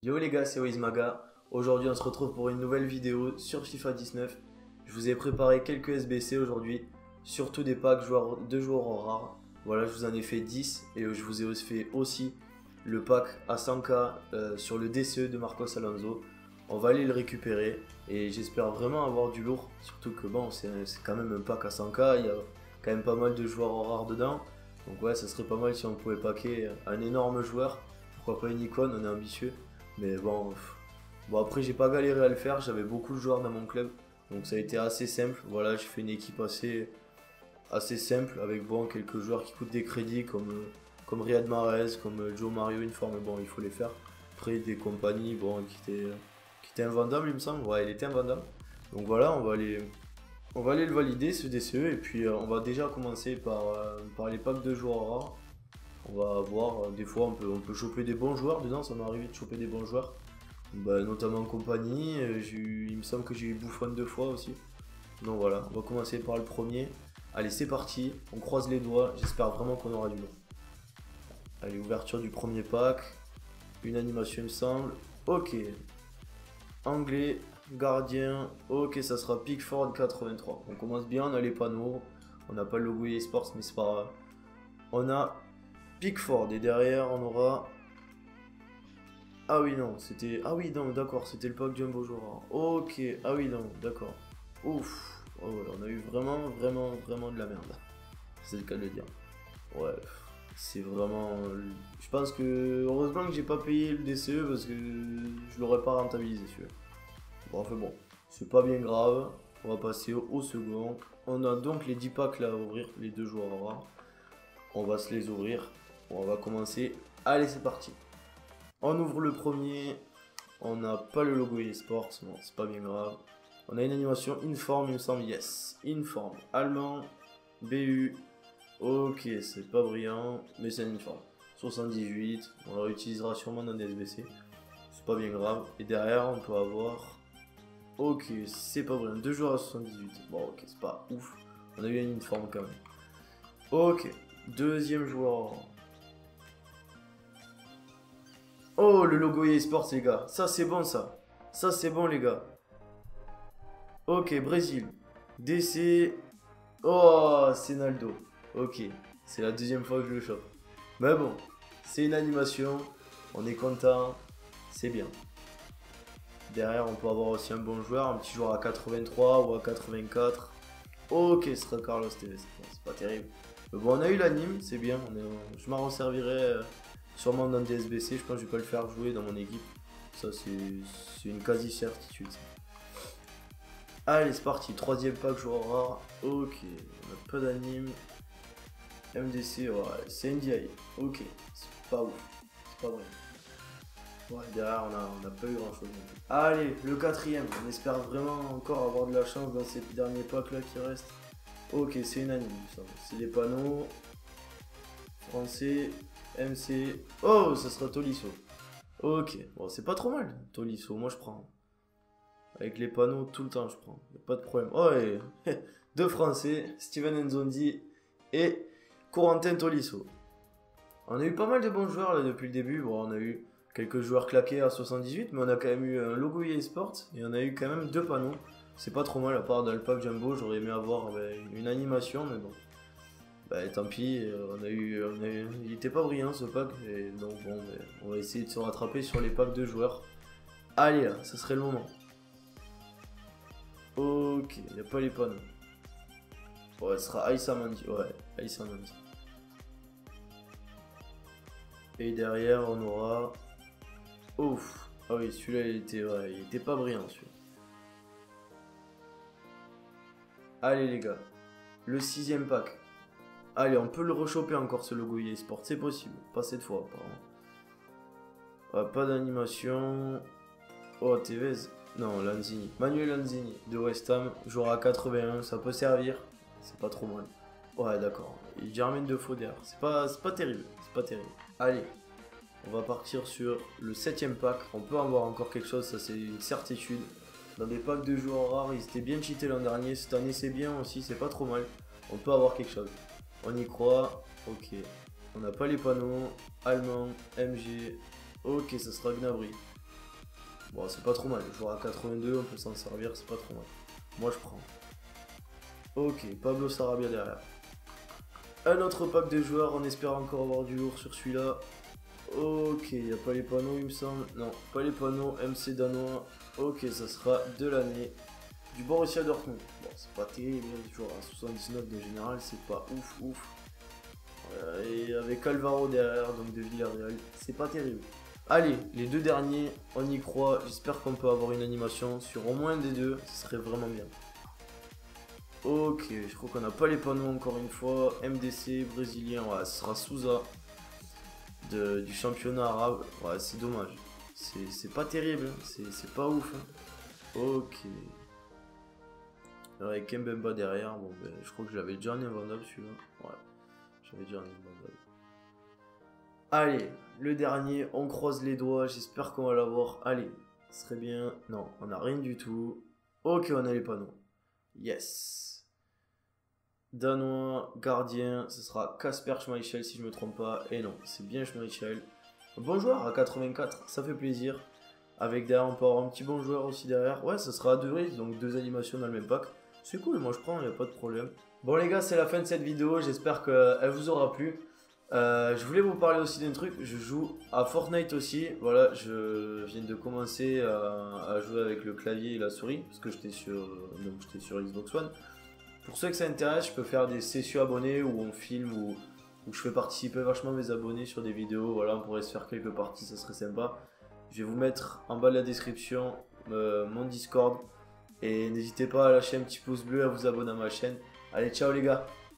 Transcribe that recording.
Yo les gars, c'est Wizmaga. Aujourd'hui, on se retrouve pour une nouvelle vidéo sur FIFA 19. Je vous ai préparé quelques SBC aujourd'hui, surtout des packs de joueurs rares. Voilà, je vous en ai fait 10 et je vous ai fait aussi le pack à 100k sur le DCE de Marcos Alonso. On va aller le récupérer et j'espère vraiment avoir du lourd. Surtout que bon, c'est quand même un pack à 100k, il y a quand même pas mal de joueurs rares dedans. Donc ouais, ça serait pas mal si on pouvait packer un énorme joueur. Pourquoi pas une icône, on est ambitieux. Mais bon, bon après j'ai pas galéré à le faire, j'avais beaucoup de joueurs dans mon club, donc ça a été assez simple. Voilà, j'ai fait une équipe assez simple avec bon quelques joueurs qui coûtent des crédits comme Riyad Mahrez, comme Joe Mario une fois, mais bon il faut les faire. Après des compagnies bon qui étaient invendables il me semble, ouais il était invendable. Donc voilà, on va aller le valider ce DCE et puis on va déjà commencer par les packs de joueurs rares. On va voir, des fois on peut choper des bons joueurs dedans, ça m'est arrivé de choper des bons joueurs. Bah, notamment en compagnie, il me semble que j'ai eu Buffon 2 fois aussi. Donc voilà, on va commencer par le premier. Allez, c'est parti, on croise les doigts, j'espère vraiment qu'on aura du lot. Allez, ouverture du premier pack, une animation il me semble. Ok, anglais, gardien, ok ça sera Pickford 83. On commence bien, on a les panneaux, on n'a pas le logo EA Sports mais c'est pas grave. On a Pickford et derrière on aura... Ah oui non, c'était... Ah oui non, d'accord, c'était le pack Jumbo joueur. Ok, ah oui non, d'accord. Ouf, oh, ouais, on a eu vraiment de la merde. C'est le cas de le dire. Ouais, c'est vraiment... Je pense que... Heureusement que j'ai pas payé le DCE parce que je l'aurais pas rentabilisé celui-là. Bon, enfin bon, c'est pas bien grave. On va passer au second. On a donc les 10 packs là à ouvrir, les deux joueurs rares. On va se les ouvrir. On va commencer. Allez, c'est parti. On ouvre le premier. On n'a pas le logo eSports. Bon, c'est pas bien grave. On a une animation Inform, il me semble. Yes. Inform. Allemand. BU. Ok, c'est pas brillant. Mais c'est un Inform. 78. On le réutilisera sûrement dans des SBC. C'est pas bien grave. Et derrière, on peut avoir. Ok, c'est pas brillant. Deux joueurs à 78. Bon, ok, c'est pas ouf. On a eu un Inform quand même. Ok. Deuxième joueur. Oh, le logo EA Sports, les gars. Ça, c'est bon, ça. Ça, c'est bon, les gars. Ok, Brésil. DC. Oh, c'est Naldo. Ok. C'est la deuxième fois que je le chope. Mais bon, c'est une animation. On est content. C'est bien. Derrière, on peut avoir aussi un bon joueur. Un petit joueur à 83 ou à 84. Ok, ce sera Carlos Tevez. Bon, c'est pas terrible. Mais bon, on a eu l'anime. C'est bien. Je m'en resservirai sûrement dans des SBC. Je pense que je vais pas le faire jouer dans mon équipe. Ça, c'est une quasi-certitude. Allez, c'est parti. Troisième pack joueur rare. Ok, on a pas d'anime. MDC, ouais, c'est NDI. Ok, c'est pas ouf. C'est pas vrai. Ouais, derrière, on a pas eu grand chose. Allez, le quatrième. On espère vraiment encore avoir de la chance dans ces derniers packs là qui restent. Ok, c'est une anime, ça. C'est des panneaux. Français. MC. Oh, ça sera Tolisso. Ok, bon, c'est pas trop mal. Tolisso, moi je prends. Avec les panneaux tout le temps, je prends. Y a pas de problème. Oh, et deux Français, Steven Nzondi et Corentin Tolisso. On a eu pas mal de bons joueurs là depuis le début. Bon, on a eu quelques joueurs claqués à 78, mais on a quand même eu un logo EA Sports et on a eu quand même deux panneaux. C'est pas trop mal, à part dans le pack Jumbo, j'aurais aimé avoir une animation, mais bon. Bah tant pis, il était pas brillant ce pack, et donc bon, on va essayer de se rattraper sur les packs de joueurs. Allez là, ça serait le moment. Ok, il n'y a pas les panneaux. Ouais, ce sera Aïssa Mandi. Ouais, Aïssa Mandi. Et derrière, on aura. Ouf. Ah oui, celui-là, il était pas brillant, celui-là. Allez, les gars. Le sixième pack. Allez, on peut le rechoper encore, ce logo EA Sport. C'est possible. Pas cette fois, apparemment. Ouais, pas d'animation. Oh, Tevez. Non, Lanzini. Manuel Lanzini de West Ham. Jouera à 81. Ça peut servir. C'est pas trop mal. Ouais, d'accord. Et Jermaine de Fauder. C'est pas terrible. C'est pas terrible. Allez. On va partir sur le septième pack. On peut avoir encore quelque chose, ça c'est une certitude. Dans des packs de joueurs rares, ils étaient bien cheatés l'an dernier. Cette année c'est bien aussi, c'est pas trop mal. On peut avoir quelque chose. On y croit. Ok. On n'a pas les panneaux. Allemand, MG. Ok, ça sera Gnabry. Bon, c'est pas trop mal. Joueur à 82, on peut s'en servir, c'est pas trop mal. Moi, je prends. Ok, Pablo Sarabia derrière. Un autre pack de joueurs, on espère encore avoir du lourd sur celui-là. Ok, il n'y a pas les panneaux, il me semble. Non, pas les panneaux, MC danois. Ok, ça sera de l'année. Du Borussia Dortmund. Bon, c'est pas terrible, joueur à 79 de général, c'est pas ouf. Et avec Alvaro derrière, donc de Villarreal, c'est pas terrible. Allez, les deux derniers, on y croit. J'espère qu'on peut avoir une animation sur au moins des deux, ce serait vraiment bien. Ok, je crois qu'on n'a pas les panneaux encore une fois. MDC, brésilien, ouais, ce sera Souza du championnat arabe. Ouais, c'est dommage. C'est pas terrible, c'est pas ouf. Hein. Ok. Avec Mbemba derrière, bon, ben, je crois que j'avais déjà un invendable celui-là. Ouais, j'avais déjà un invendable. Allez, le dernier, on croise les doigts, j'espère qu'on va l'avoir. Allez, ce serait bien. Non, on n'a rien du tout. Ok, on a les panneaux. Yes. Danois, gardien, ce sera Kasper Schmeichel si je me trompe pas. Et non, c'est bien Schmeichel. Bon joueur à 84, ça fait plaisir. Avec derrière, on peut avoir un petit bon joueur aussi derrière. Ouais, ça sera à 2 risques, donc 2 animations dans le même pack. C'est cool, moi je prends, il n'y a pas de problème. Bon les gars, c'est la fin de cette vidéo, j'espère qu'elle vous aura plu. Je voulais vous parler aussi d'un truc, je joue à Fortnite aussi. Voilà, je viens de commencer à jouer avec le clavier et la souris, parce que j'étais sur Xbox One. Pour ceux que ça intéresse, je peux faire des sessions abonnés où on filme, où je fais participer vachement mes abonnés sur des vidéos. Voilà, on pourrait se faire quelques parties, ça serait sympa. Je vais vous mettre en bas de la description mon Discord. Et n'hésitez pas à lâcher un petit pouce bleu, à vous abonner à ma chaîne. Allez, ciao les gars!